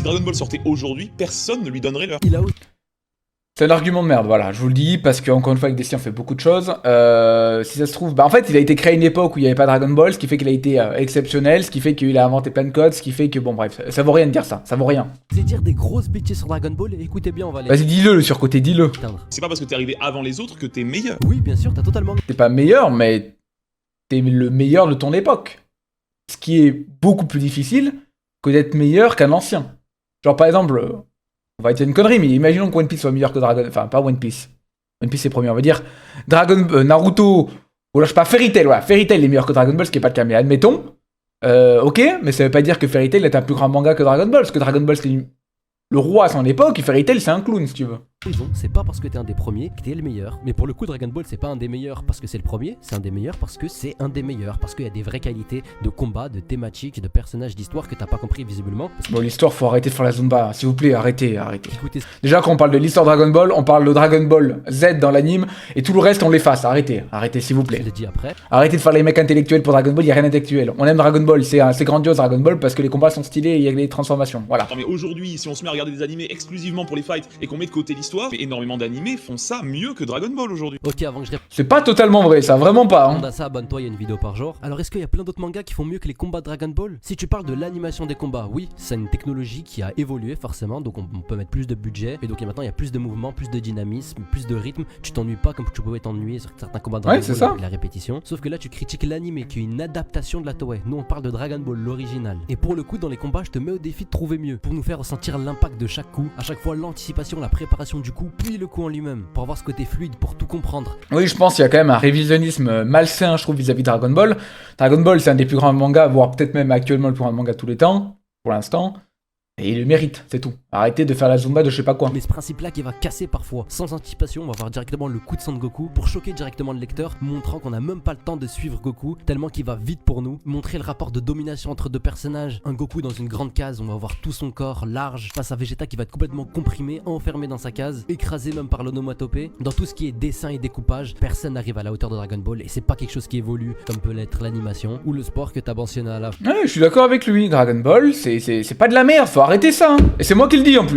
Dragon Ball sortait aujourd'hui, personne ne lui donnerait l'heure. C'est un argument de merde, voilà, je vous le dis, parce qu'encore une fois, avec Destiny, on fait beaucoup de choses. Si ça se trouve, en fait, il a été créé à une époque où il n'y avait pas Dragon Ball, ce qui fait qu'il a été exceptionnel, ce qui fait qu'il a inventé plein de codes, ce qui fait que, bon, bref, ça vaut rien de dire ça vaut rien. Vous allez dire des grosses bêtises sur Dragon Ball, écoutez bien, on va les... Vas-y, dis-le, le surcoté, dis-le. C'est pas parce que t'es arrivé avant les autres que t'es meilleur. Oui, bien sûr, t'as totalement... T'es pas meilleur, mais t'es le meilleur de ton époque. Ce qui est beaucoup plus difficile que d'être meilleur qu'un ancien. Genre, par exemple... On va dire une connerie, mais imaginons que One Piece soit meilleur que Dragon... Enfin, pas One Piece. One Piece c'est premier, on va dire Naruto... Ou là, je sais pas, Fairy Tail, voilà. Fairy Tail est meilleur que Dragon Ball, ce qui est pas le cas, mais admettons. Ok, mais ça veut pas dire que Fairy Tail est un plus grand manga que Dragon Ball, parce que Dragon Ball c'est le roi à son époque, et Fairy Tail c'est un clown, si tu veux. C'est pas parce que t'es un des premiers que t'es le meilleur. Mais pour le coup, Dragon Ball, c'est pas un des meilleurs parce que c'est le premier, c'est un des meilleurs parce que c'est un des meilleurs. Parce qu'il y a des vraies qualités de combat, de thématiques, de personnages, d'histoire que t'as pas compris visiblement. Bon, l'histoire, faut arrêter de faire la Zumba, s'il vous plaît, arrêtez. Écoutez, Déjà, quand on parle de l'histoire de Dragon Ball, on parle de Dragon Ball Z dans l'anime, et tout le reste, on l'efface. Arrêtez, s'il vous plaît. je l'ai dit après. Arrêtez de faire les mecs intellectuels pour Dragon Ball, y a rien d'intellectuel. On aime Dragon Ball, c'est grandiose Dragon Ball parce que les combats sont stylés et il y a des transformations. Voilà. Attends, mais aujourd'hui, si on se met à regarder des animés exclusivement pour les fights et qu'on met de côté l'histoire, énormément d'animés font ça mieux que Dragon Ball aujourd'hui. Ok, avant que je C'est pas totalement vrai, ça, vraiment pas. réponde à ça, abonne-toi, il y a une vidéo par jour. Alors est-ce qu'il y a plein d'autres mangas qui font mieux que les combats de Dragon Ball? Si tu parles de l'animation des combats, oui, c'est une technologie qui a évolué forcément, donc on peut mettre plus de budget, et donc maintenant il y a plus de mouvements, plus de dynamisme, plus de rythme. Tu t'ennuies pas comme tu pouvais t'ennuyer sur certains combats de Dragon Ball ça. avec la répétition. Sauf que là tu critiques l'animé qui est une adaptation de la Toei. Nous on parle de Dragon Ball, l'original. Et pour le coup dans les combats je te mets au défi de trouver mieux, pour nous faire ressentir l'impact de chaque coup, à chaque fois l'anticipation, la préparation du coup, puis le coup en lui-même, pour avoir ce côté fluide, pour tout comprendre. Oui, je pense qu'il y a quand même un révisionnisme malsain, je trouve, vis-à-vis de Dragon Ball. Dragon Ball, c'est un des plus grands mangas, voire peut-être même actuellement le plus grand manga de tous les temps, pour l'instant. Et il le mérite, c'est tout. Arrêtez de faire la Zumba de je sais pas quoi. Mais ce principe-là qui va casser parfois, sans anticipation, on va voir directement le coup de Sangoku pour choquer directement le lecteur, montrant qu'on n'a même pas le temps de suivre Goku, tellement qu'il va vite pour nous, montrer le rapport de domination entre deux personnages. Un Goku dans une grande case, on va voir tout son corps large, face à Vegeta qui va être complètement comprimé, enfermé dans sa case, écrasé même par l'onomatopée. Dans tout ce qui est dessin et découpage, personne n'arrive à la hauteur de Dragon Ball, et c'est pas quelque chose qui évolue, comme peut l'être l'animation, ou le sport que t'as mentionné à la fin. Ouais, je suis d'accord avec lui, Dragon Ball, c'est pas de la merde, faut arrêter ça. Hein. Et c'est moi qui le dis en plus.